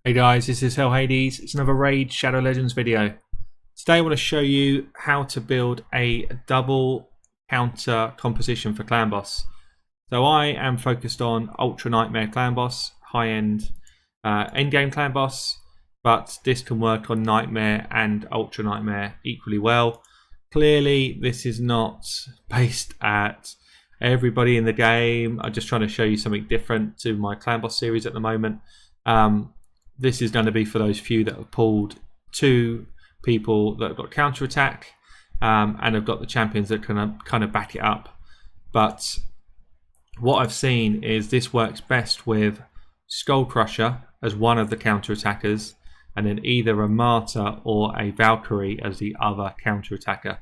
Hey guys, this is Hell Hades. It's another Raid Shadow Legends video. Today I want to show you how to build a double counter composition for Clan Boss. So I am focused on Ultra Nightmare Clan Boss, high-end endgame Clan Boss, but this can work on Nightmare and Ultra Nightmare equally well. Clearly this is not based at everybody in the game. I'm just trying to show you something different to my Clan Boss series at the moment. This is going to be for those few that have pulled two people that have got counter attack and have got the champions that can kind of back it up. But what I've seen is this works best with Skull Crusher as one of the counter attackers, and then either a Martyr or a Valkyrie as the other counter attacker.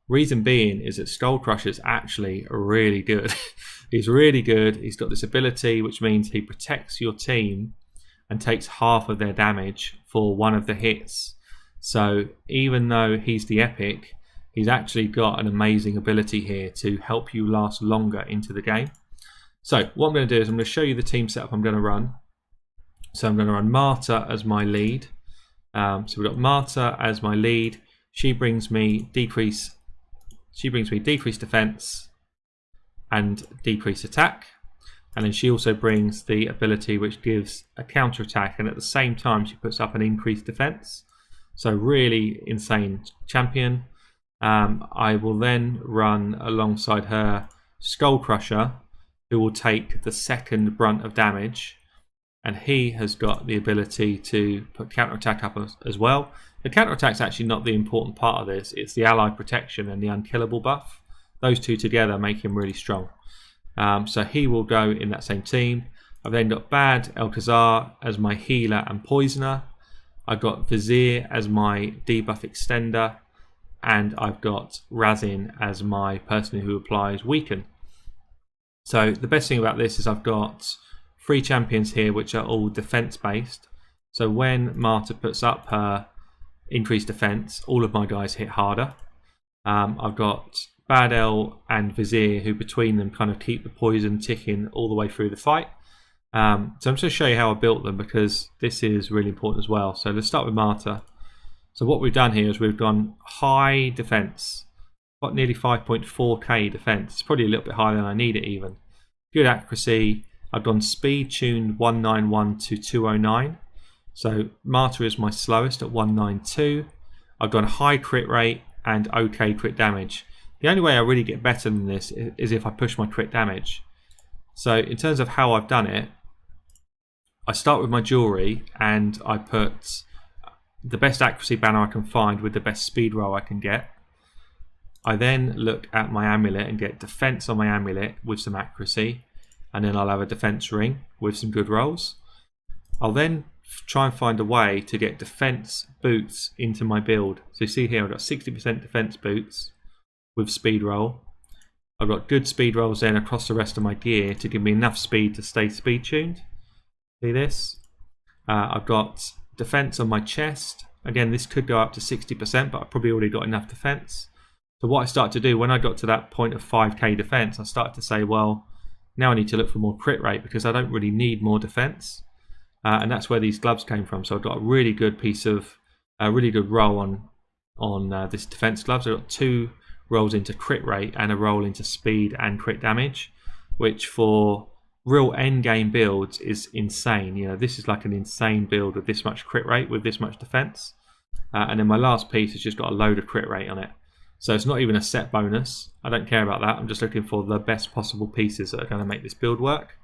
Reason being is that Skull Crusher is actually really good. He's really good. He's got this ability which means he protects your team and takes half of their damage for one of the hits. So even though he's the epic, he's actually got an amazing ability here to help you last longer into the game. So what I'm going to do is I'm going to show you the team setup I'm going to run. So I'm going to run Martyr as my lead. So we've got Martyr as my lead. She brings me decrease defense and decrease attack. And then she also brings the ability which gives a counter attack, and at the same time she puts up an increased defense. So really insane champion. I will then run alongside her Skull Crusher, who will take the second brunt of damage, and he has got the ability to put counter attack up as well. The counter attack is actually not the important part of this, it's the ally protection and the unkillable buff. Those two together make him really strong. So he will go in that same team. I've then got Bad Elkazar as my healer and poisoner. I've got Vizier as my debuff extender. And I've got Razin as my person who applies weaken. So the best thing about this is I've got 3 champions here which are all defense based. So when Martyr puts up her increased defense, all of my guys hit harder. I've got Bad El and Vizier, who between them kind of keep the poison ticking all the way through the fight. So I'm just going to show you how I built them because this is really important as well. So let's start with Martyr. So what we've done here is we've gone high defense, got nearly 5.4k defense. It's probably a little bit higher than I need it even. Good accuracy. I've gone speed tuned 191 to 209. So Martyr is my slowest at 192. I've gone high crit rate and okay crit damage. The only way I really get better than this is if I push my crit damage. So in terms of how I've done it, I start with my jewelry and I put the best accuracy banner I can find with the best speed roll I can get. I then look at my amulet and get defense on my amulet with some accuracy, and then I'll have a defense ring with some good rolls. I'll then try and find a way to get defense boots into my build. So you see here I've got 60% defense boots with speed roll. I've got good speed rolls then across the rest of my gear to give me enough speed to stay speed tuned. See this? I've got defense on my chest. Again, this could go up to 60%, but I've probably already got enough defense. So what I started to do when I got to that point of 5k defense, I started to say, well, now I need to look for more crit rate because I don't really need more defense. And that's where these gloves came from. So I've got a really good piece of, a really good roll on this defense gloves. I've got 2 rolls into crit rate and a roll into speed and crit damage, which for real end game builds is insane. You know, this is like an insane build with this much crit rate with this much defense. And then my last piece has just got a load of crit rate on it. So it's not even a set bonus. I don't care about that. I'm just looking for the best possible pieces that are going to make this build work.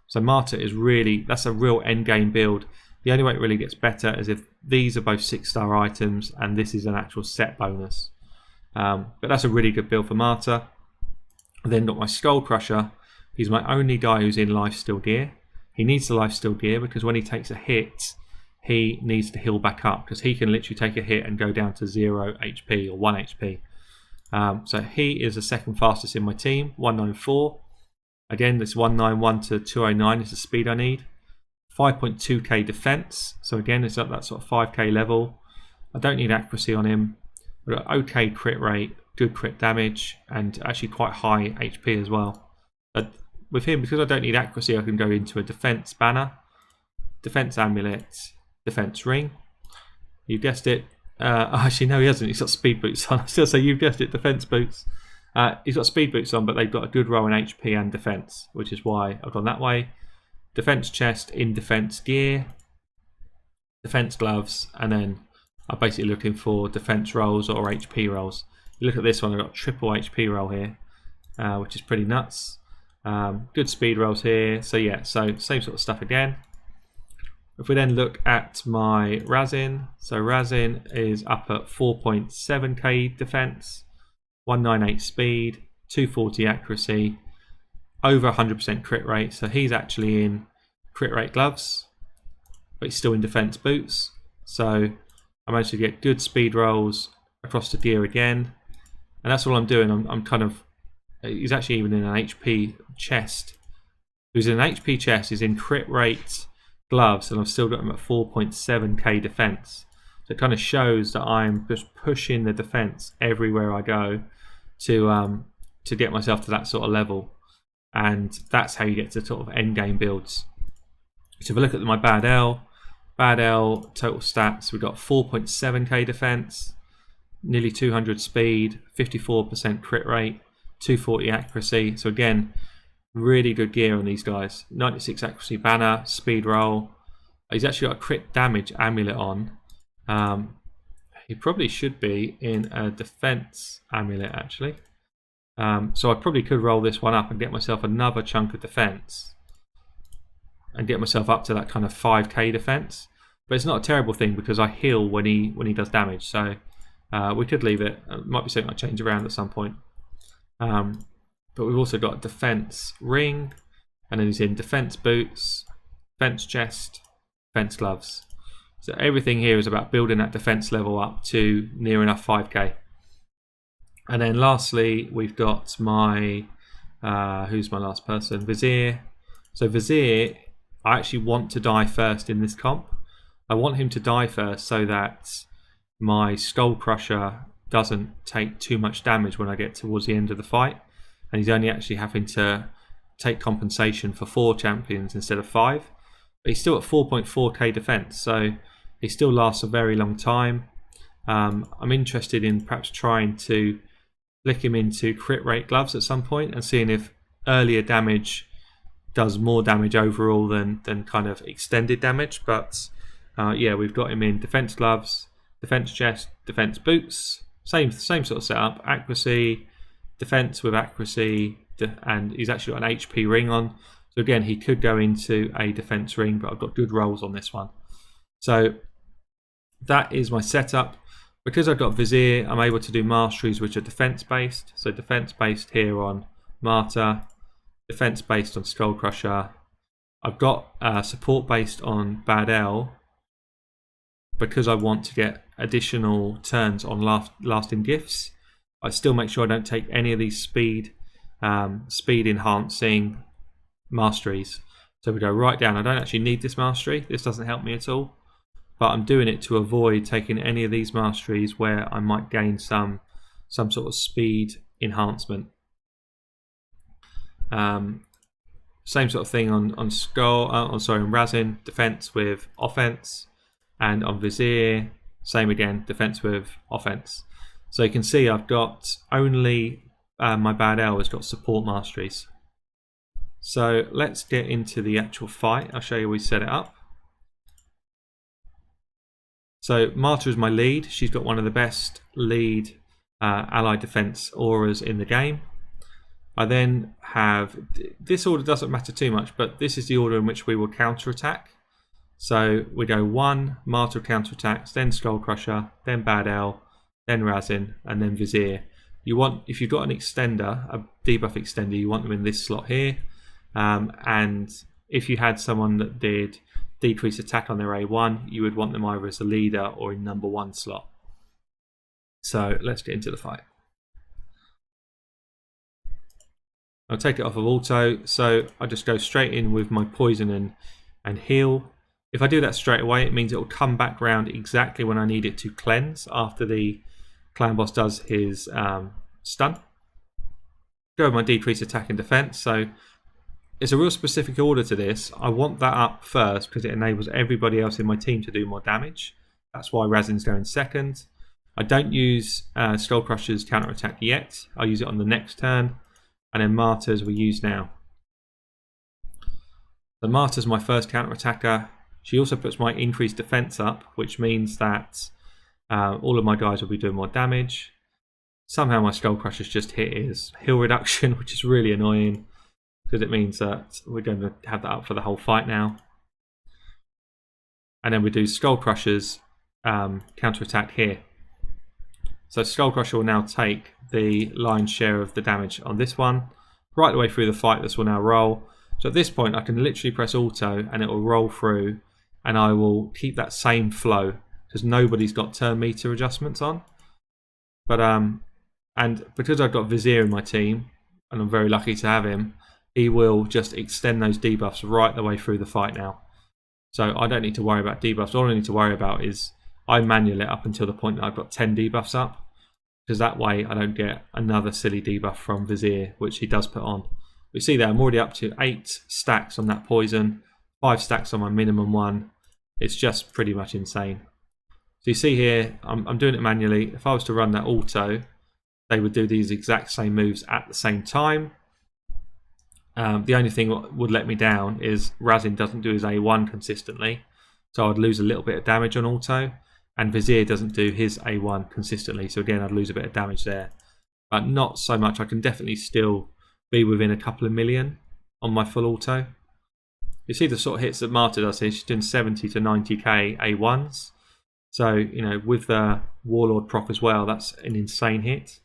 So Martyr is really, that's a real end game build. The only way it really gets better is if these are both 6-star items and this is an actual set bonus. But that's a really good build for Martyr. I then got my Skull Crusher. He's my only guy who's in lifesteal gear. He needs the lifesteal gear because when he takes a hit, he needs to heal back up because he can literally take a hit and go down to 0 HP or 1 HP. So he is the second fastest in my team, 194. Again, this 191 to 209 is the speed I need. 5.2k defense. So again, it's at that sort of 5k level. I don't need accuracy on him. We've got okay crit rate, good crit damage, and actually quite high HP as well. But with him, because I don't need accuracy, I can go into a defense banner. defense amulet, defense ring. You guessed it. Actually, no, he hasn't. He's got speed boots on. I still say you've guessed it. Defense boots. He's got speed boots on, but they've got a good roll in HP and defense, which is why I've gone that way. Defense chest in defense gear, defense gloves, and then I'm basically looking for defense rolls or HP rolls. You look at this one, I've got triple HP roll here, which is pretty nuts. Good speed rolls here. So yeah, so same sort of stuff again. If we then look at my Razin, so Razin is up at 4.7k defense, 198 speed, 240 accuracy, over 100% crit rate. So he's actually in crit rate gloves, but he's still in defense boots. So I managed to get good speed rolls across the gear again, and that's all I'm doing. I'm kind of, he's actually even in an HP chest. Who's in an HP chest, he's in crit rate gloves, and I've still got him at 4.7k defense. So it kind of shows that I'm just pushing the defense everywhere I go to get myself to that sort of level, and that's how you get to sort of end game builds. So if I look at my Bad L total stats, we've got 4.7k defense, nearly 200 speed, 54% crit rate, 240 accuracy. So again, really good gear on these guys. 96 accuracy banner, speed roll. He's actually got a crit damage amulet on. He probably should be in a defense amulet actually. So I probably could roll this one up and get myself another chunk of defense and get myself up to that kind of 5k defense. But it's not a terrible thing because I heal when he does damage. So we could leave it. It might be something I change around at some point. But we've also got defense ring, and then he's in defense boots, defense chest, defense gloves. So everything here is about building that defense level up to near enough 5k. And then lastly, we've got my, who's my last person? Vizier. So Vizier, I actually want to die first in this comp. I want him to die first so that my Skull Crusher doesn't take too much damage when I get towards the end of the fight. And he's only actually having to take compensation for 4 champions instead of 5. But he's still at 4.4k defense, so he still lasts a very long time. I'm interested in perhaps trying to flick him into crit rate gloves at some point and seeing if earlier damage does more damage overall than kind of extended damage. But yeah, we've got him in defense gloves, defense chest, defense boots, same sort of setup, accuracy, defense with accuracy, and he's actually got an HP ring on. So again, he could go into a defense ring, but I've got good rolls on this one. So that is my setup. Because I've got Vizier, I'm able to do masteries which are defense based. So defense based here on Martyr, defense based on Skull Crusher. I've got support based on Bad L because I want to get additional turns on lasting gifts. I still make sure I don't take any of these speed enhancing masteries. So we go right down. I don't actually need this mastery. This doesn't help me at all. But I'm doing it to avoid taking any of these masteries where I might gain some sort of speed enhancement. Same sort of thing on Skull. On Razin, defense with offense, and on Vizier, same again, defense with offense. So you can see I've got only my Bad L has got support masteries. So let's get into the actual fight. I'll show you how we set it up. So Martyr is my lead. She's got one of the best lead allied defense auras in the game. I then have, this order doesn't matter too much, but this is the order in which we will counterattack. So we go 1, Martyr counterattacks, then Skull Crusher, then Bad L, then Razin, and then Vizier. You want, if you've got an extender, a debuff extender, you want them in this slot here. And if you had someone that did decrease attack on their A1, you would want them either as a leader or in number 1 slot. So let's get into the fight. I'll take it off of auto, so I just go straight in with my poison and heal. If I do that straight away, it means it will come back round exactly when I need it to cleanse after the clan boss does his stun. Go with my decrease attack and defense. So it's a real specific order to this. I want that up first because it enables everybody else in my team to do more damage. That's why Razin's going second. I don't use Skullcrusher's counter-attack yet. I'll use it on the next turn. And then Marta's we use now. So Marta's my first counter-attacker. She also puts my increased defense up, which means that all of my guys will be doing more damage. Somehow my Skullcrusher's just hit his heal reduction, which is really annoying because it means that we're going to have that up for the whole fight now. And then we do Skullcrusher's counter-attack here. So Skullcrusher will now take the lion's share of the damage on this one. Right the way through the fight, this will now roll. So at this point I can literally press auto and it will roll through, and I will keep that same flow because nobody's got turn meter adjustments on. But and because I've got Vizier in my team, and I'm very lucky to have him, he will just extend those debuffs right the way through the fight now. So I don't need to worry about debuffs. All I need to worry about is I manual it up until the point that I've got 10 debuffs up, because that way I don't get another silly debuff from Vizier, which he does put on. We see there I'm already up to 8 stacks on that poison, 5 stacks on my minimum one. It's just pretty much insane. So you see here, I'm doing it manually. If I was to run that auto, they would do these exact same moves at the same time. The only thing that would let me down is Razin doesn't do his A1 consistently, so I'd lose a little bit of damage on auto, and Vizier doesn't do his A1 consistently, so again I'd lose a bit of damage there. But not so much. I can definitely still be within a couple of million on my full auto. You see the sort of hits that Marta does here. She's doing 70 to 90k A1s. So, you know, with the Warlord proc as well, that's an insane hit.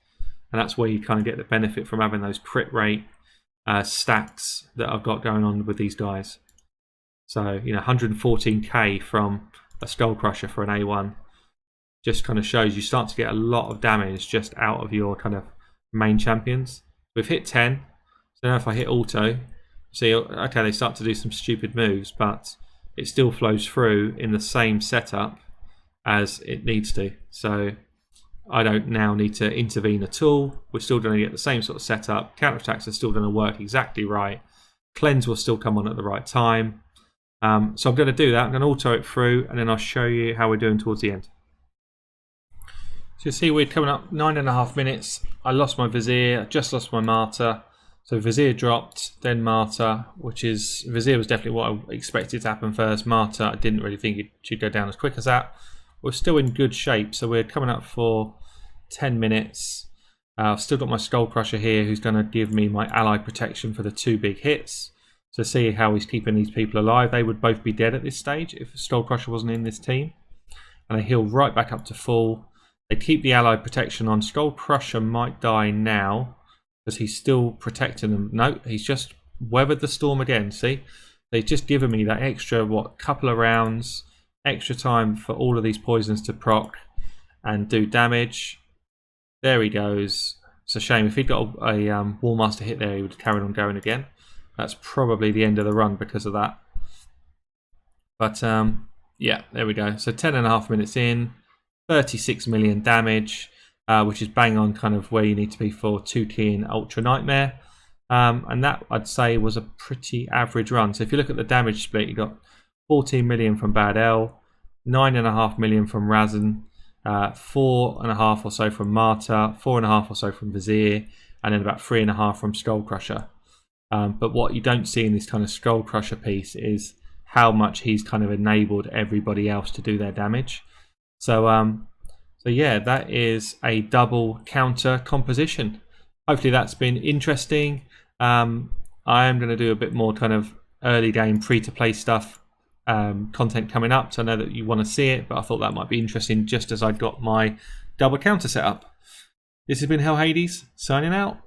And that's where you kind of get the benefit from having those crit rate stacks that I've got going on with these guys. So, you know, 114k from a Skullcrusher for an A1 just kind of shows you start to get a lot of damage just out of your kind of main champions. We've hit 10, so now if I hit auto, see, okay, they start to do some stupid moves, but it still flows through in the same setup as it needs to. So I don't now need to intervene at all. We're still going to get the same sort of setup. Counterattacks are still going to work exactly right. Cleanse will still come on at the right time. So I'm going to do that. I'm going to auto it through, and then I'll show you how we're doing towards the end. So you see we're coming up 9.5 minutes. I lost my Vizier, I just lost my Marta. So Vizier dropped, then Marta, which is, Vizier was definitely what I expected to happen first. Marta, I didn't really think it should go down as quick as that. We're still in good shape, so we're coming up for 10 minutes. I've still got my Skullcrusher here, who's going to give me my ally protection for the 2 big hits. So see how he's keeping these people alive. They would both be dead at this stage if Skullcrusher wasn't in this team. And they heal right back up to full. They keep the ally protection on. Skullcrusher might die now because he's still protecting them. No, he's just weathered the storm again. See, they've just given me that extra, couple of rounds, extra time for all of these poisons to proc and do damage. There he goes. It's a shame. If he'd got a Wallmaster hit there, he would have carried on going again. That's probably the end of the run because of that. But yeah, there we go. So 10.5 minutes in. 36 million damage, which is bang on kind of where you need to be for 2 in Ultra Nightmare. And that, I'd say, was a pretty average run. So if you look at the damage split, you got 14 million from Bad L, 9.5 million from Razin, 4.5 or so from Marta, 4.5 or so from Vizier, and then about 3.5 from Skullcrusher. But what you don't see in this kind of Skullcrusher piece is how much he's kind of enabled everybody else to do their damage. So yeah, that is a double counter composition. Hopefully that's been interesting. I am going to do a bit more kind of early game free-to-play stuff content coming up, so I know that you want to see it, but I thought that might be interesting just as I'd got my double counter set up. This has been Hell Hades, signing out.